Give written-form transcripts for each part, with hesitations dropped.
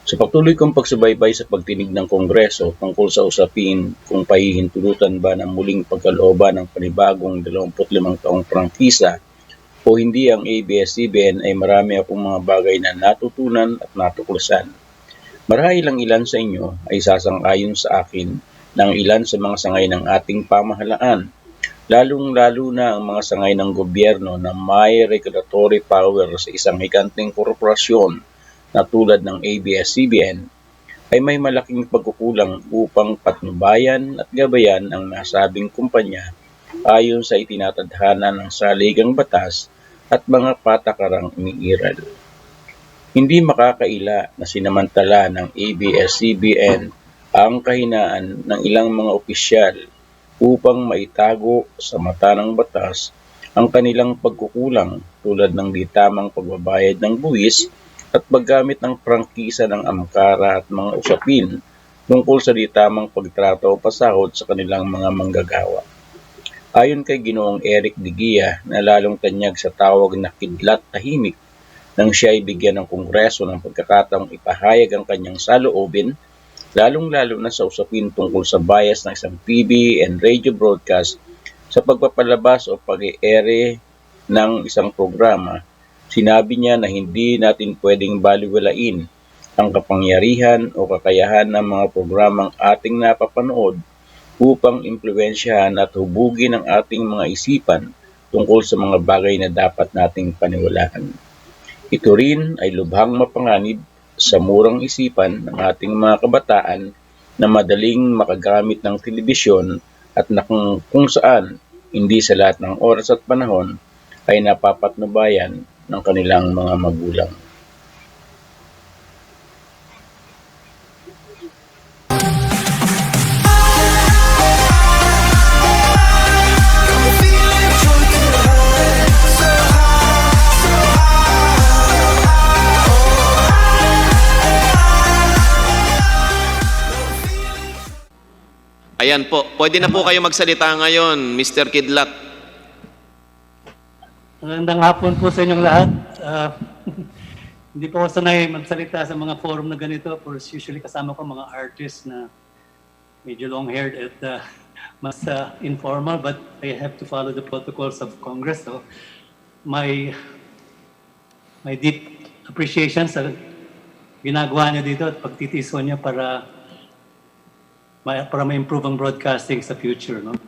Sa patuloy kong pagsubaybay sa pagtinig ng Kongreso tungkol sa usapin kung pahihintulutan ba ng muling pagkalooban ng panibagong 25 taong prangkisa o hindi ang ABS-CBN, ay marami akong mga bagay na natutunan at natuklasan. Marahil ang ilan sa inyo ay sasang-ayon sa akin ng ilan sa mga sangay ng ating pamahalaan, lalong-lalo na ang mga sangay ng gobyerno na may regulatory power sa isang higanting korporasyon na tulad ng ABS-CBN, ay may malaking pagkukulang upang patnubayan at gabayan ang nasabing kumpanya ayon sa itinatadhana ng saligang batas at mga patakarang iniiral. Hindi makakaila na sinamantala ng ABS-CBN ang kahinaan ng ilang mga opisyal upang maitago sa mata ng batas ang kanilang pagkukulang tulad ng di tamang pagbabayad ng buwis at paggamit ng prangkisa ng angkara at mga usapin tungkol sa di tamang pagtrato o pasahod sa kanilang mga manggagawa. Ayon kay Ginoong Eric de Guia na lalong tanyag sa tawag na Kidlat Tahimik, nang siya ay bigyan ng Kongreso ng pagkakataong ipahayag ang kanyang saloobin, lalong-lalo na sa usapin tungkol sa bias ng isang TV and radio broadcast sa pagpapalabas o pag-i-ere ng isang programa. Sinabi niya na hindi natin pwedeng baliwalain ang kapangyarihan o kakayahan ng mga programang ating napapanood upang impluwensyahan at hubugin ang ating mga isipan tungkol sa mga bagay na dapat nating paniwalaan. Ito rin ay lubhang mapanganib sa murang isipan ng ating mga kabataan na madaling makagamit ng telebisyon at na kung saan hindi sa lahat ng oras at panahon ay napapatnubayan ng kanilang mga magulang. Ayan po, pwede na po kayo magsalita ngayon, Mr. Kidlat. Magandang hapon po sa inyong lahat. Hindi po ako sanay magsalita sa mga forum na ganito. Usually kasama ko mga artists na medyo long-haired at mas informal, but I have to follow the protocols of Congress. So my deep appreciation sa ginagawa niyo dito at pagtitiso niyo para ma-improve ang broadcasting sa future. No?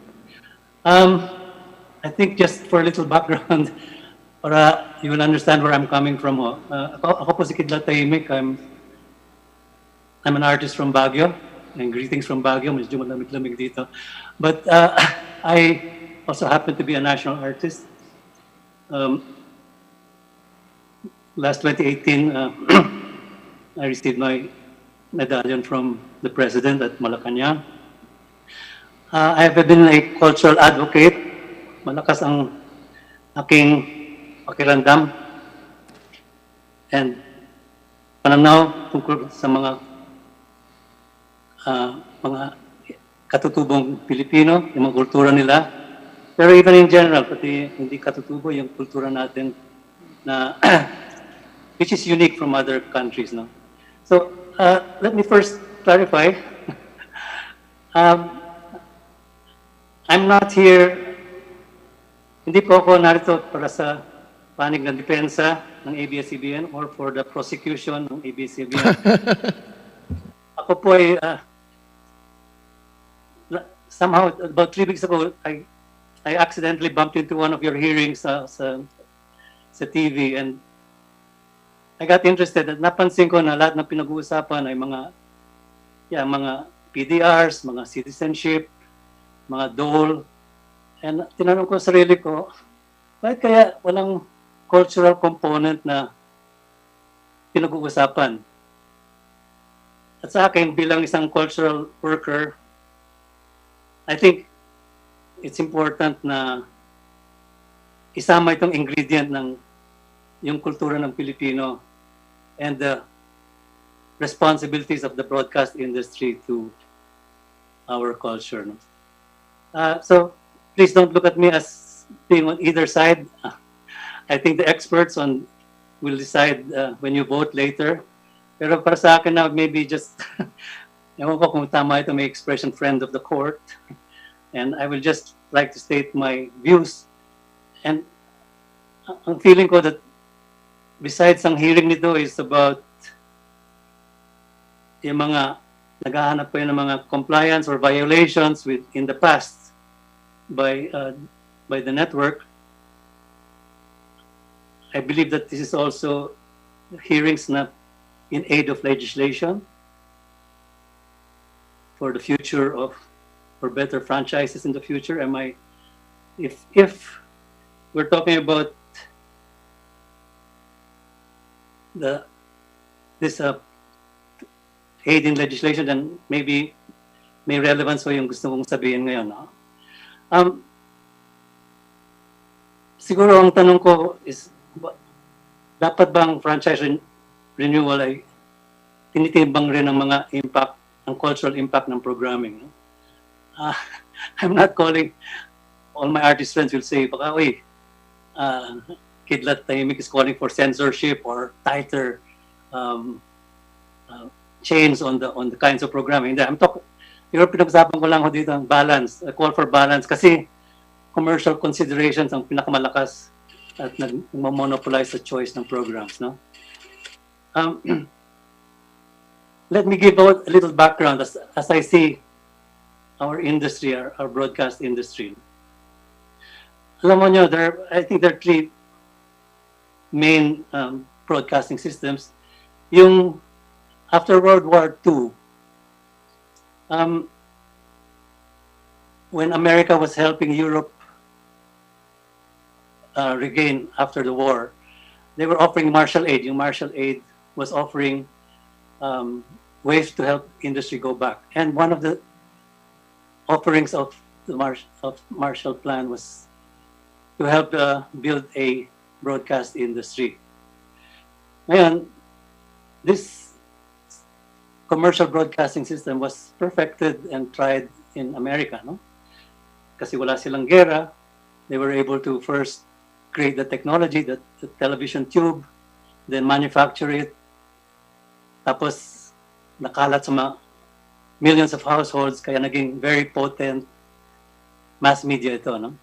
I think just for a little background, para you will understand where I'm coming from. Ako po si Kidlat Tahimik. I'm an artist from Baguio. And greetings from Baguio. Medyo malamig-lamig dito. But I also happen to be a national artist. Last 2018, I received my medallion from the President at Malacanang. I have been a cultural advocate. Malakas ang aking pakiramdam and pananaw tungkol sa mga katutubong Pilipino, yung mga kultura nila. Pero even in general, pati hindi katutubo yung kultura natin na which is unique from other countries. No? So let me first clarify. I'm not here. Hindi po ako narito para sa panig ng depensa ng ABS-CBN or for the prosecution ng ABS-CBN. Ako po ay somehow about 3 weeks ago, I accidentally bumped into one of your hearings sa TV and I got interested at napansin ko na lahat ng pinag-uusapan ay mga PDRs, mga citizenship, mga dole. And tinanong ko sa sarili ko, bakit kaya walang cultural component na pinag-uusapan? At sa akin, bilang isang cultural worker, I think it's important na isama itong ingredient ng yung kultura ng Pilipino and the responsibilities of the broadcast industry to our culture. No? So please don't look at me as being on either side. I think the experts will decide when you vote later. Pero para sa akin na maybe just, ewan ko kung tama ito, may expression friend of the court. And I will just like to state my views. And ang feeling ko that besides ang hearing nito is about yung mga naghahanap po yun ng mga compliance or violations with in the past by the network. I believe that this is also hearings na in aid of legislation for the future of for better franchises in the future. Am I if we're talking about this aid in legislation, then maybe may relevance o yung gusto kong sabihin ngayon. No? Siguro ang tanong ko is, dapat bang franchise renewal ay tinitimbang rin ang mga impact, ang cultural impact ng programming? No? I'm not calling, all my artist friends will say, baka, uy, Kidlat Tahimik is calling for censorship or tighter chains on the kinds of programming. I'm talking, pero pinag-usapan ko lang ho dito ang balance, a call for balance, kasi commercial considerations ang pinakamalakas at nag-monopolize the choice ng programs. No? Let me give out a little background as I see our industry, our broadcast industry. Alam mo nyo, I think there are three main broadcasting systems. Yung after World War II, when America was helping Europe regain after the war, they were offering Marshall Aid. Yung Marshall Aid was offering ways to help industry go back. And one of the offerings of the Marshall Plan was to help build a broadcast industry. Ngayon, this commercial broadcasting system was perfected and tried in America, no? Kasi wala silang gera, they were able to first create the technology, the television tube, then manufacture it, tapos nakalat sa mga millions of households, kaya naging very potent mass media ito, no?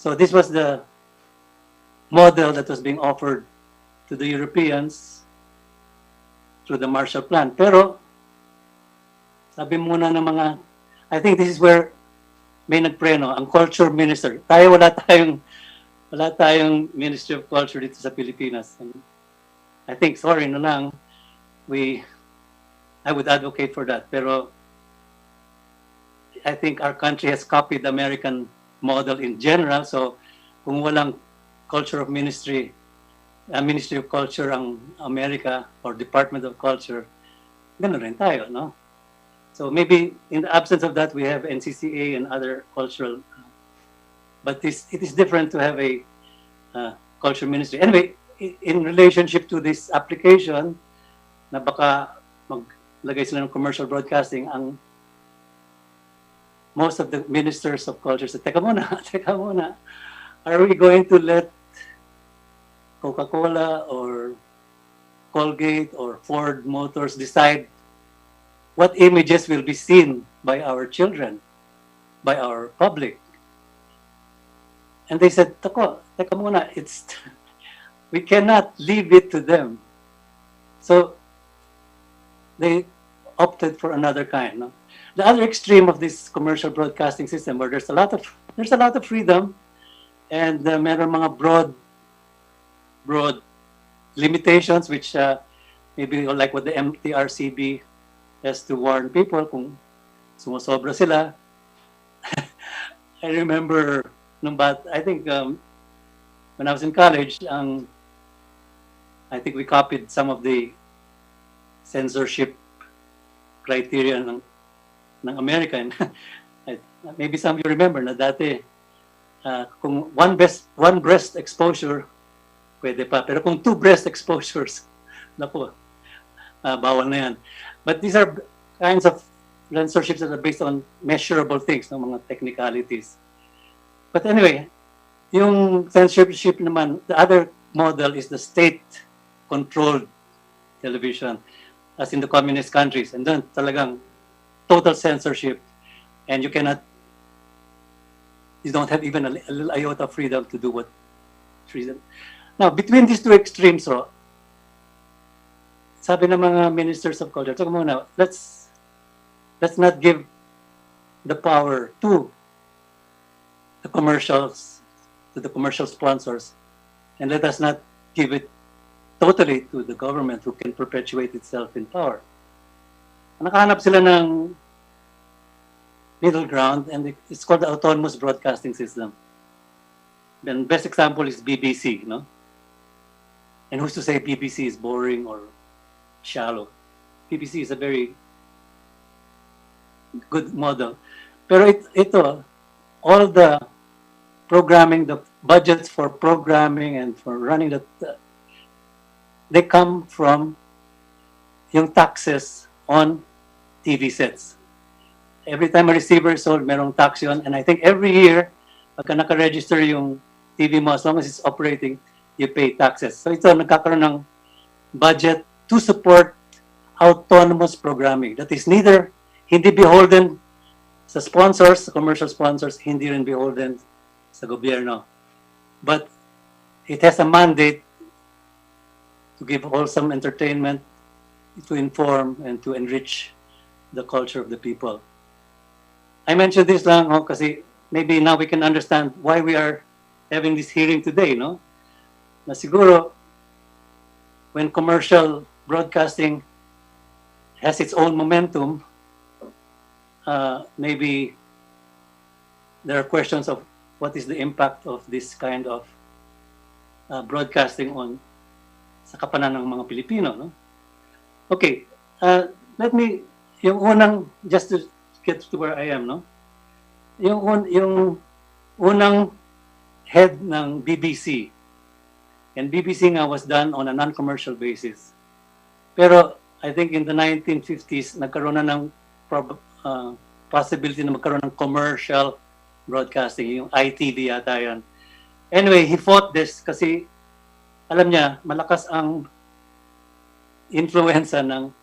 So this was the model that was being offered to the Europeans through the Marshall Plan. Pero sabi muna ng mga, I think this is where may nagpreno, ang culture minister. Tayo wala tayong Ministry of Culture dito sa Pilipinas. And I think, sorry na lang, I would advocate for that. Pero I think our country has copied the American model in general. So kung walang culture of Ministry of Culture ang America or Department of Culture, gano'n rin tayo, no? So maybe in the absence of that, we have NCCA and other cultural, but it is different to have a culture ministry. Anyway, in relationship to this application, na baka maglagay sila ng commercial broadcasting, ang most of the ministers of culture say, teka muna, are we going to let Coca-Cola or Colgate or Ford Motors decide what images will be seen by our children, by our public? And they said, teka muna, we cannot leave it to them. So they opted for another kind. No? The other extreme of this commercial broadcasting system, where there's a lot of freedom, and meron mga broad limitations, which maybe like what the MTRCB has to warn people kung sumusobra sila. I remember I think when I was in college, I think we copied some of the censorship criteria ng American. Maybe some of you remember na dati kung one breast exposure pwede pa, pero kung 2 breast exposures, naku, bawal na yan. But these are kinds of censorships that are based on measurable things, no, mga technicalities. But anyway, yung censorship naman, the other model is the state-controlled television as in the communist countries. And then talagang total censorship. And you don't have even a little iota of freedom to do what freedom. Now, between these two extremes, sabi ng mga ministers of culture, so muna, let's not give the power to the commercial sponsors, and let us not give it totally to the government who can perpetuate itself in power. Nakahanap sila ng middle ground, and it's called the autonomous broadcasting system. The best example is BBC, no? And who's to say BBC is boring or shallow? BBC is a very good model. Pero ito, all the programming, the budgets for programming and for running they come from yung taxes on TV sets. Every time a receiver is sold, merong tax yun. And I think every year, pagka naka-register yung TV mo, as long as it's operating, you pay taxes. So ito, nagkakaroon ng budget to support autonomous programming. That is hindi beholden sa sponsors, sa commercial sponsors, hindi rin beholden sa gobyerno. But it has a mandate to give wholesome entertainment, to inform, and to enrich the culture of the people. I mentioned this lang kasi maybe now we can understand why we are having this hearing today, no? Na siguro, when commercial broadcasting has its own momentum, maybe there are questions of what is the impact of this kind of broadcasting on sa kapakanan ng mga Pilipino, no? Okay, let me, yung unang, just to get to where I am, no? Yung unang head ng BBC, and BBC nga was done on a non-commercial basis. Pero I think in the 1950s, nagkaroon na ng possibility na magkaroon ng commercial broadcasting, yung ITV yata yan. Anyway, he fought this kasi alam niya, malakas ang influensya ng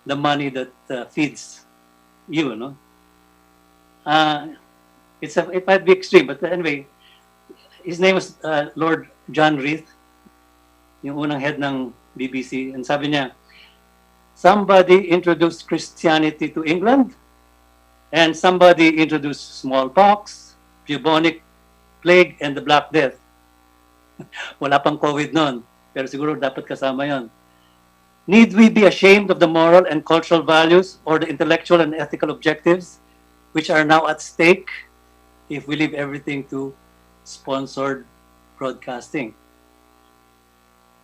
the money that feeds you, no? It might be extreme, but anyway, his name was Lord John Reith, yung unang head ng BBC, and sabi niya, somebody introduced Christianity to England, and somebody introduced smallpox, bubonic plague, and the Black Death. Wala pang COVID noon, pero siguro dapat kasama yon. Need we be ashamed of the moral and cultural values or the intellectual and ethical objectives which are now at stake if we leave everything to sponsored broadcasting?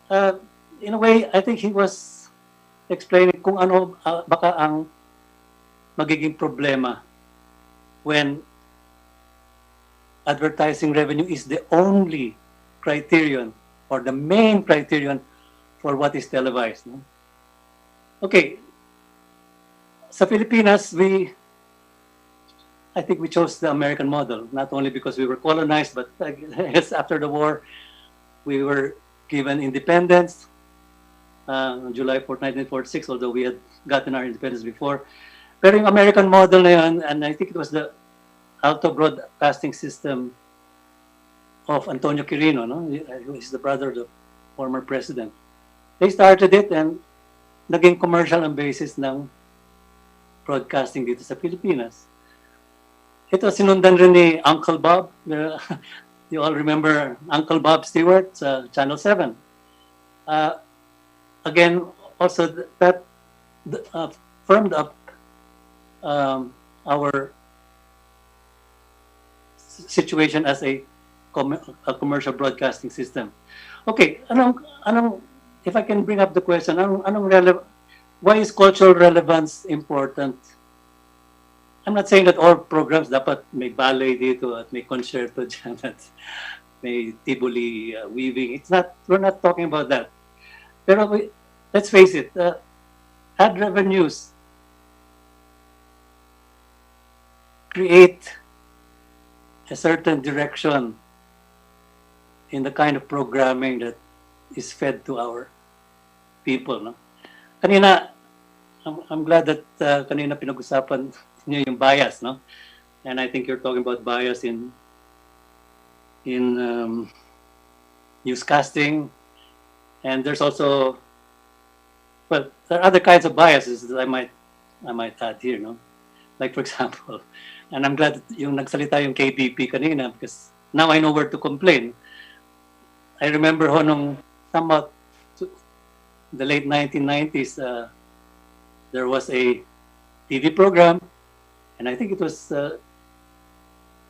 In a way, I think he was explaining kung ano baka ang magiging problema when advertising revenue is the only criterion or the main criterion for what is televised. No? Okay, sa Filipinas, I think we chose the American model, not only because we were colonized, but after the war, we were given independence on July 4, 1946, although we had gotten our independence before. Pero yung American model na yun, and I think it was the auto broadcasting system of Antonio Quirino, no? He's the brother of the former president. They started it and naging commercial ang basis ng broadcasting dito sa Pilipinas. Ito sinundan rin ni Uncle Bob. You all remember Uncle Bob Stewart sa Channel 7. Again, also that firmed up our situation as a commercial broadcasting system. Okay, if I can bring up the question, why is cultural relevance important? I'm not saying that all programs dapat may ballet dito at may concerto dyan at may Tivoli weaving. We're not talking about that. Pero let's face it, ad revenues create a certain direction in the kind of programming that is fed to our people, no? Kanina, I'm glad that kanina pinag-usapan niyo yung bias, no? And I think you're talking about bias in newscasting, and there's also, well, there are other kinds of biases that I might add here, no? Like for example, and I'm glad that yung nagsalita yung KBP kanina because now I know where to complain. I remember ho nung somewhat the late 1990s, there was a TV program, and I think it was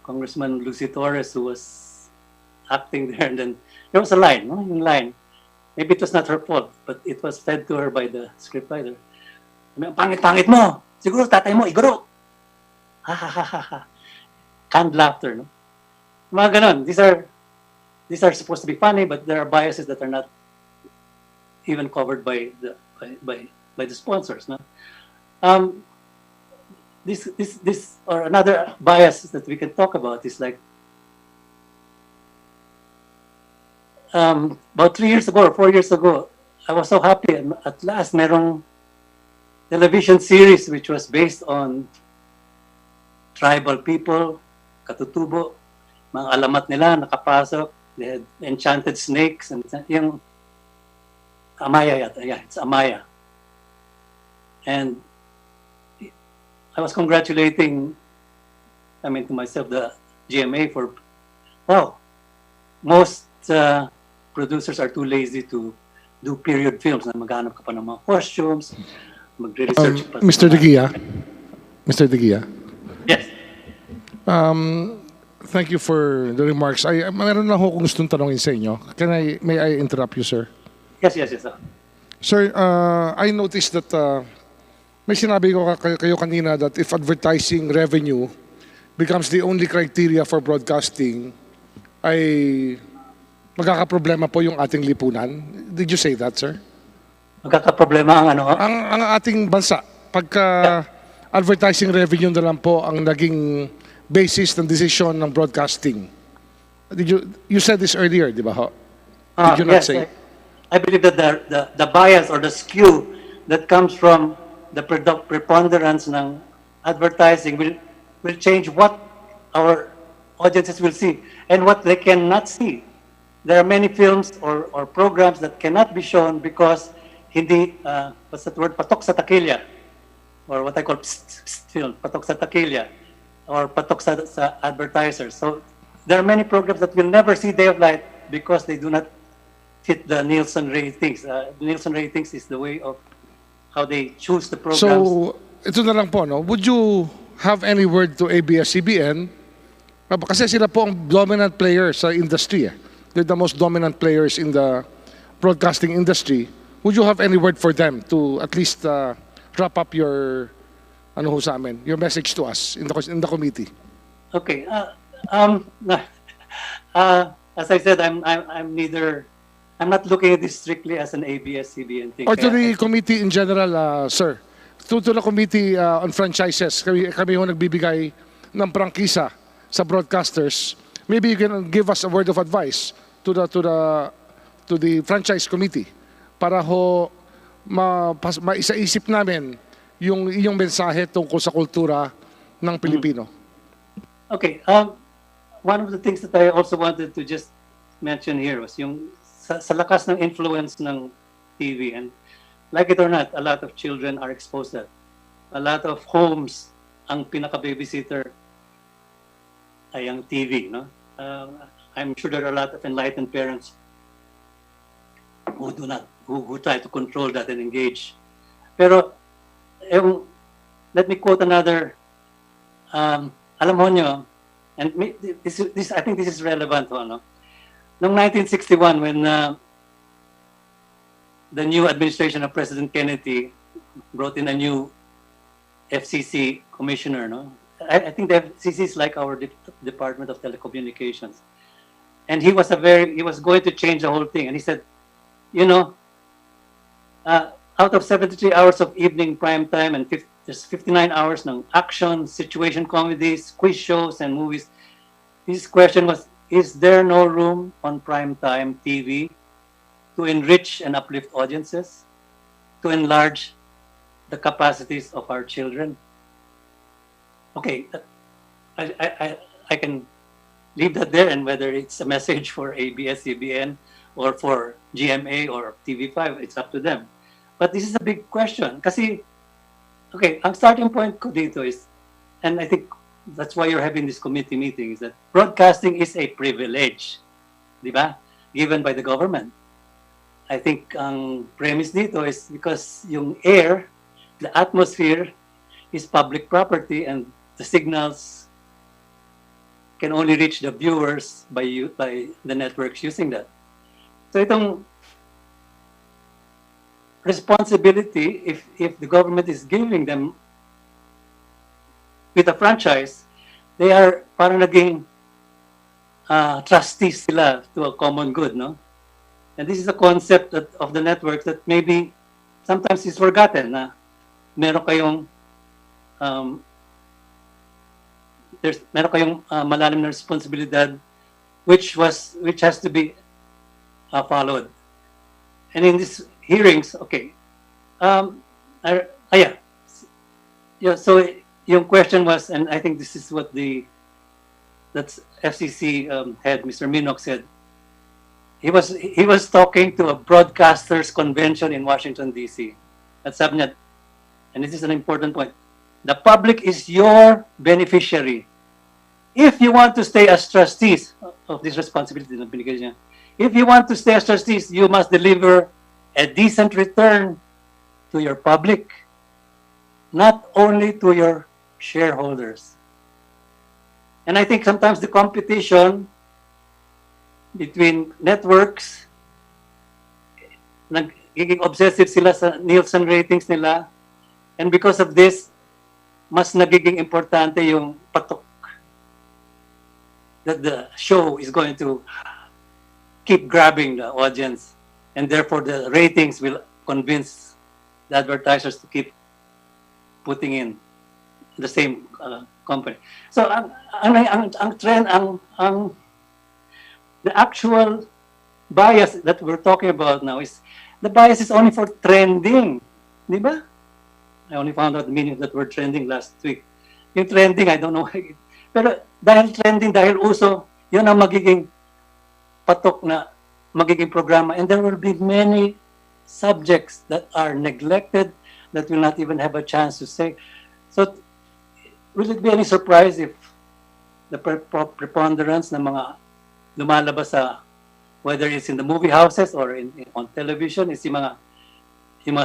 Congressman Lucy Torres who was acting there, and then there was a line, no? Yung line. Maybe it was not her fault, but it was fed to her by the scriptwriter. Ang pangit-pangit mo! Siguro tatay mo, iguro! Ha ha ha ha ha. Canned laughter, no? Mga ganon. These are supposed to be funny, but there are biases that are not even covered by the sponsors, no? This or another bias that we can talk about is like about 3 years ago or 4 years ago, I was so happy at last merong television series which was based on tribal people, katutubo, mga alamat nila nakapasok, they had enchanted snakes, and yung Amaya yata, yeah, it's Amaya. And I was congratulating, to myself, the GMA for, wow, most producers are too lazy to do period films na maghanap ka pa ng mga costumes, magre-research pa. Mr. De Guia? Mr. De Guia? Yes. Thank you for the remarks. Meron lang ako gustong tanongin sa inyo. May I interrupt you, sir? Yes. Sir, I noticed that may sinabi ko kayo kanina that if advertising revenue becomes the only criteria for broadcasting, ay magkakaproblema po yung ating lipunan. Did you say that, sir? Magkakaproblema ang ano? Ang ating bansa, pagka advertising revenue na lang po ang naging basis ng decision ng broadcasting. You said this earlier, di ba ho? Did you not yes, say? I believe that the bias or the skew that comes from the preponderance ng advertising will change what our audiences will see and what they cannot see. There are many films or programs that cannot be shown because hindi, what's that word, patok sa takilya, or what I call film, patok sa takilya, or patok sa advertisers. So there are many programs that will never see day of light because they do not fit the Nielsen ratings. Nielsen ratings is the way of how they choose the programs. So, ito na lang po, no? Would you have any word to ABS-CBN? Kasi sila po ang dominant player sa industry. They're the most dominant players in the broadcasting industry. Would you have any word for them to at least wrap up your your message to us in the committee? Okay. As I said, I'm not looking at this strictly as an ABS-CBN thing. Or to the committee in general, sir. To the committee on franchises, kami ho nagbibigay ng prangkisa sa broadcasters. Maybe you can give us a word of advice to the franchise committee para ho maisa-isip namin yung iyong mensahe tungkol sa kultura ng Pilipino. Okay. One of the things that I also wanted to just mention here was yung sa lakas ng influence ng TV, and like it or not, a lot of children are exposed to that. A lot of homes, ang pinaka-babysitter ay ang TV, no? I'm sure there are a lot of enlightened parents who try to control that and engage. Pero let me quote another. Alam mo nyo, and this I think this is relevant, no? Noong 1961, when the new administration of President Kennedy brought in a new FCC commissioner, no? I think the FCC is like our Department of Telecommunications, and he was going to change the whole thing, and he said, out of 73 hours of evening prime time and there's 59 hours ng action, situation comedies, quiz shows, and movies. His question was, is there no room on primetime TV to enrich and uplift audiences? to enlarge the capacities of our children. Okay, I can leave that there, and whether it's a message for ABS-CBN or for GMA or TV5, it's up to them. But this is a big question. Kasi, okay, ang starting point ko dito is, and I think that's why you're having this committee meeting, is that broadcasting is a privilege, di ba? Given by the government. I think ang premise dito is because yung air, the atmosphere is public property, and the signals can only reach the viewers by the networks using that. So itong responsibility, if the government is giving them with a franchise, they are parang naging trustees sila to a common good, no? And this is a concept of the network that maybe sometimes is forgotten, na meron kayong meron kayong malalim na responsibilidad which has to be followed. And in these hearings, okay, yeah, so yung question was, and I think this is what that's FCC head, Mr. Minok, said. He was talking to a broadcasters convention in Washington, D.C. At sabi niya, and this is an important point, the public is your beneficiary. If you want to stay as trustees of this responsibility, if you want to stay as trustees, you must deliver a decent return to your public, not only to your shareholders. And I think sometimes the competition between networks, nagiging obsessive sila sa Nielsen ratings nila, and because of this, mas nagiging importante yung patok that the show is going to keep grabbing the audience, and therefore the ratings will convince the advertisers to keep putting in the same company. So ang trend, the actual bias that we're talking about now is the bias is only for trending, di ba? I only found out the meaning of that word trending last week. Yung trending, I don't know. Pero dahil trending, dahil uso, yun ang magiging patok na magiging programa. And there will be many subjects that are neglected, that will not even have a chance to say. So, will it be any surprise if the preponderance ng mga lumalabas sa, whether it's in the movie houses or on television, is yung mga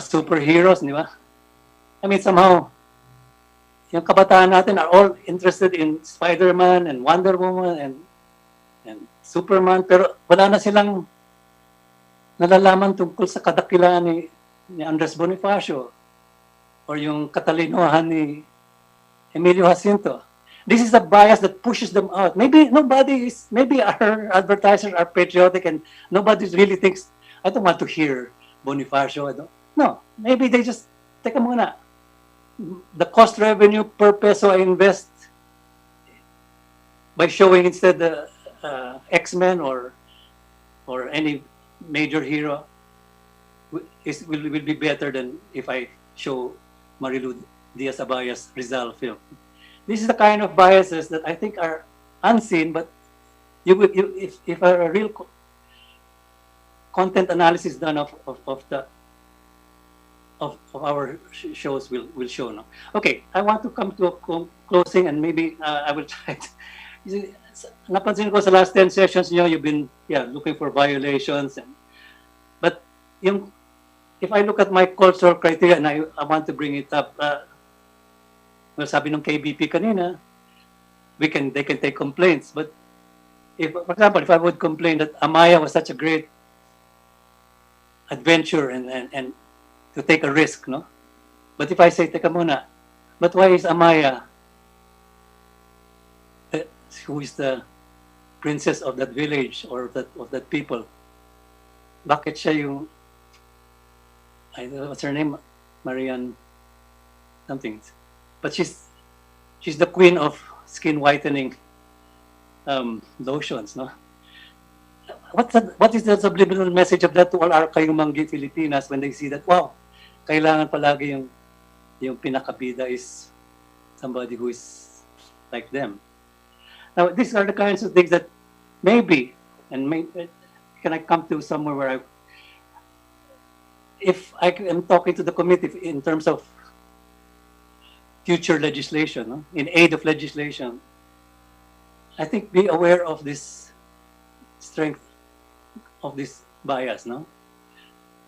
superheroes, di ba? I mean, somehow, yung kabataan natin are all interested in Spider-Man and Wonder Woman and Superman, pero wala na silang nalalaman tungkol sa kadakilaan ni Andres Bonifacio or yung katalinohan ni Emilio Jacinto. This is a bias that pushes them out. Maybe our advertisers are patriotic and nobody really thinks, I don't want to hear Bonifacio. No, maybe they just, teka muna, the cost revenue per peso I invest by showing instead the X-Men or any major hero will be better than if I show Marilu Diaz-Abaya's Rizal film. This is the kind of biases that I think are unseen, but if a real content analysis done of our shows will show. No? Okay, I want to come to a closing, and maybe I will try to. Napansin ko sa last 10 sessions niyo, you've been looking for violations, but if I look at my cultural criteria, and I want to bring it up, well, sabi ng KBP kanina, they can take complaints, but for example, if I would complain that Amaya was such a great adventure and to take a risk, no? But if I say, teka muna, but why is Amaya, who is the princess of that village or of that people, bakit siya yung, I don't know what's her name, Marian something, but she's the queen of skin whitening lotions, no? What is the subliminal message of that to all our kayumanggi Filipinas when they see that, wow, kailangan palagi yung pinakabida is somebody who is like them. Now, these are the kinds of things that maybe, and can I come to somewhere where if I am talking to the committee in terms of future legislation, no? In aid of legislation, I think be aware of this strength of this bias, no?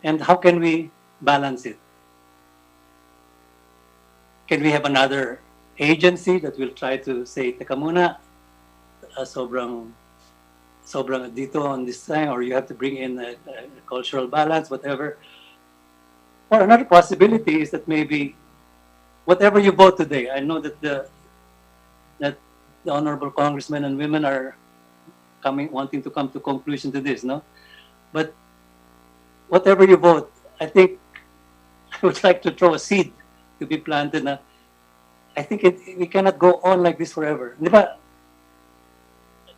And how can we balance it? Can we have another agency that will try to say, teka muna, sobrang dito on this time, or you have to bring in a cultural balance, whatever. Or another possibility is that maybe whatever you vote today, I know that the honorable congressmen and women are wanting to come to conclusion to this, no? But whatever you vote, I think I would like to throw a seed to be planted. Na, I think we cannot go on like this forever. Di ba?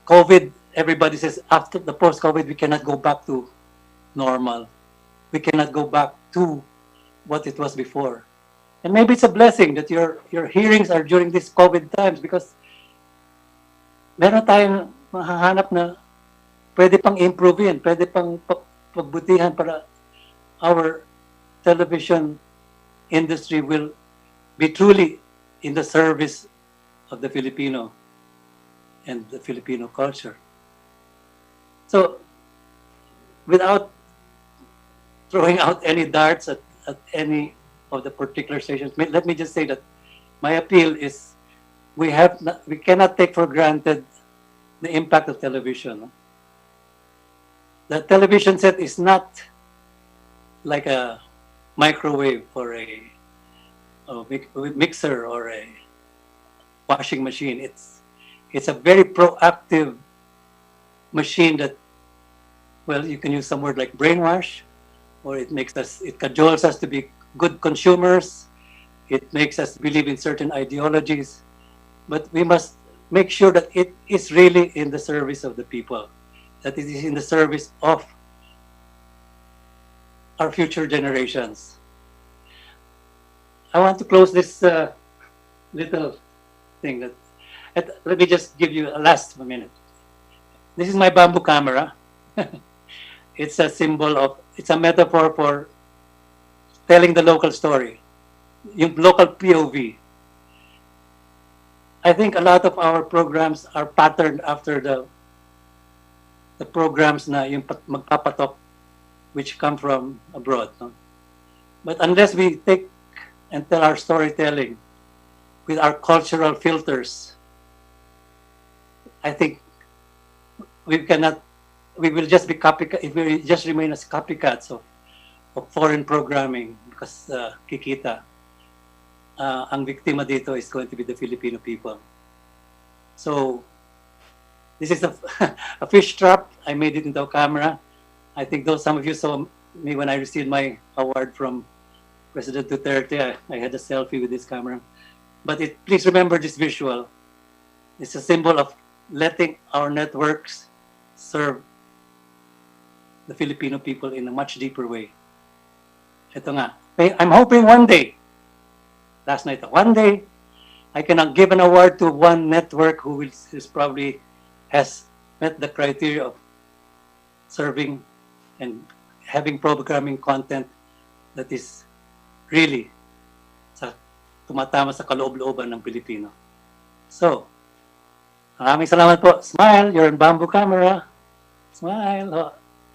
COVID, everybody says after the post-COVID, we cannot go back to normal. We cannot go back to what it was before. And maybe it's a blessing that your hearings are during these COVID times because meron tayong mahahanap na pwede pang improve yan, pwede pang pagbutihan para our television industry will be truly in the service of the Filipino and the Filipino culture. So, without throwing out any darts at any of the particular stations, let me just say that my appeal is we cannot take for granted the impact of television. The television set is not like a microwave or a mixer or a washing machine. It's a very proactive machine that, well, you can use some word like brainwash, or it cajoles us to be good consumers. It makes us believe in certain ideologies, but we must make sure that it is really in the service of the people, that it is in the service of our future generations. I want to close this little thing let me just give you a last minute. This is my bamboo camera. It's a symbol of, it's a metaphor for telling the local story, yung local POV. I think a lot of our programs are patterned after the programs na yung magpapatok which come from abroad. No? But unless we take and tell our storytelling with our cultural filters, I think we will just be copycat, if we just remain as copycats of foreign programming because kikita. Ang biktima dito is going to be the Filipino people. So, this is a fish trap. I made it into a camera. I think some of you saw me when I received my award from President Duterte. I had a selfie with this camera. But please remember this visual. It's a symbol of letting our networks serve the Filipino people in a much deeper way. Ito nga. I'm hoping one day, last night, one day, I can give an award to one network who is probably has met the criteria of serving and having programming content that is really tumatama sa kaloob-looban ng Pilipino. So, maraming salamat po. Smile, you're in bamboo camera. Smile. Oh,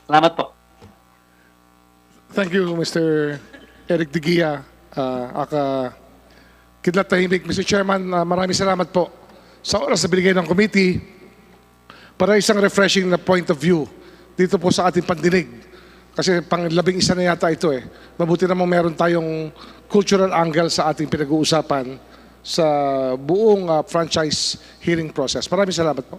salamat po. Thank you, Mr. Eric De Guia, Kidlat Tahimik. Mr. Chairman, maraming salamat po sa oras na binigay ng committee para isang refreshing na point of view dito po sa ating pandinig. Kasi pang-11 na yata ito eh. Mabuti namang meron tayong cultural angle sa ating pinag-uusapan sa buong franchise hearing process. Maraming salamat po.